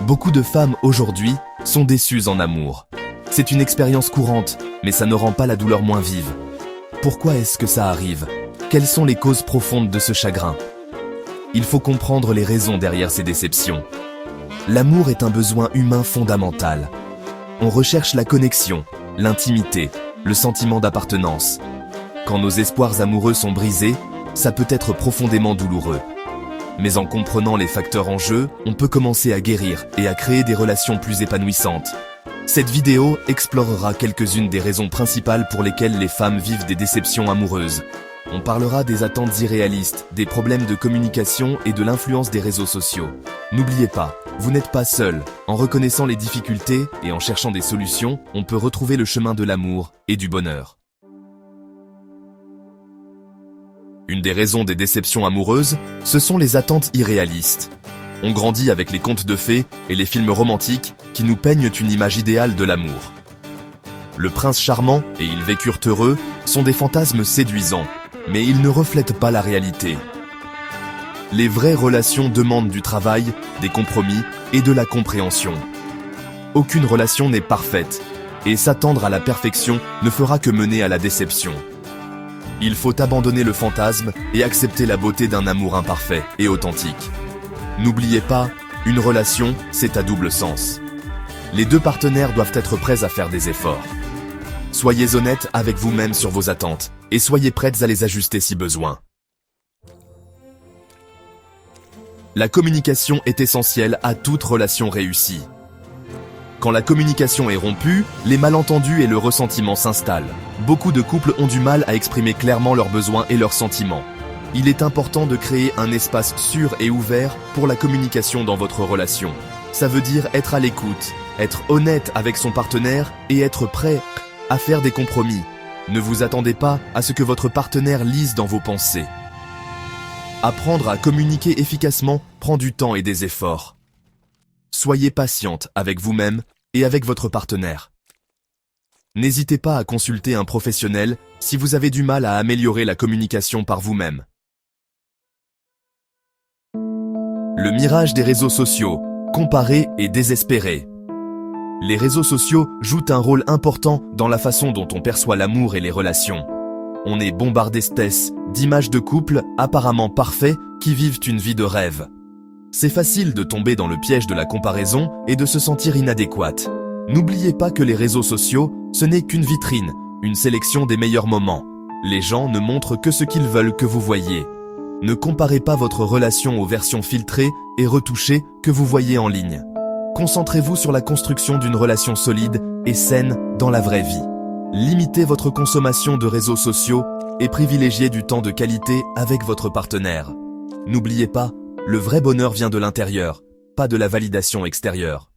Beaucoup de femmes aujourd'hui sont déçues en amour. C'est une expérience courante, mais ça ne rend pas la douleur moins vive. Pourquoi est-ce que ça arrive? Quelles sont les causes profondes de ce chagrin? Il faut comprendre les raisons derrière ces déceptions. L'amour est un besoin humain fondamental. On recherche la connexion, l'intimité, le sentiment d'appartenance. Quand nos espoirs amoureux sont brisés, ça peut être profondément douloureux. Mais en comprenant les facteurs en jeu, on peut commencer à guérir et à créer des relations plus épanouissantes. Cette vidéo explorera quelques-unes des raisons principales pour lesquelles les femmes vivent des déceptions amoureuses. On parlera des attentes irréalistes, des problèmes de communication et de l'influence des réseaux sociaux. N'oubliez pas, vous n'êtes pas seul. En reconnaissant les difficultés et en cherchant des solutions, on peut retrouver le chemin de l'amour et du bonheur. Une des raisons des déceptions amoureuses, ce sont les attentes irréalistes. On grandit avec les contes de fées et les films romantiques qui nous peignent une image idéale de l'amour. Le prince charmant et ils vécurent heureux sont des fantasmes séduisants, mais ils ne reflètent pas la réalité. Les vraies relations demandent du travail, des compromis et de la compréhension. Aucune relation n'est parfaite, et s'attendre à la perfection ne fera que mener à la déception. Il faut abandonner le fantasme et accepter la beauté d'un amour imparfait et authentique. N'oubliez pas, une relation, c'est à double sens. Les deux partenaires doivent être prêts à faire des efforts. Soyez honnêtes avec vous-même sur vos attentes et soyez prêtes à les ajuster si besoin. La communication est essentielle à toute relation réussie. Quand la communication est rompue, les malentendus et le ressentiment s'installent. Beaucoup de couples ont du mal à exprimer clairement leurs besoins et leurs sentiments. Il est important de créer un espace sûr et ouvert pour la communication dans votre relation. Ça veut dire être à l'écoute, être honnête avec son partenaire et être prêt à faire des compromis. Ne vous attendez pas à ce que votre partenaire lise dans vos pensées. Apprendre à communiquer efficacement prend du temps et des efforts. Soyez patiente avec vous-même et avec votre partenaire. N'hésitez pas à consulter un professionnel si vous avez du mal à améliorer la communication par vous-même. Le mirage des réseaux sociaux, comparé et désespéré. Les réseaux sociaux jouent un rôle important dans la façon dont on perçoit l'amour et les relations. On est bombardé d'images de couples apparemment parfaits qui vivent une vie de rêve. C'est facile de tomber dans le piège de la comparaison et de se sentir inadéquate. N'oubliez pas que les réseaux sociaux, ce n'est qu'une vitrine, une sélection des meilleurs moments. Les gens ne montrent que ce qu'ils veulent que vous voyez. Ne comparez pas votre relation aux versions filtrées et retouchées que vous voyez en ligne. Concentrez-vous sur la construction d'une relation solide et saine dans la vraie vie. Limitez votre consommation de réseaux sociaux et privilégiez du temps de qualité avec votre partenaire. N'oubliez pas, le vrai bonheur vient de l'intérieur, pas de la validation extérieure.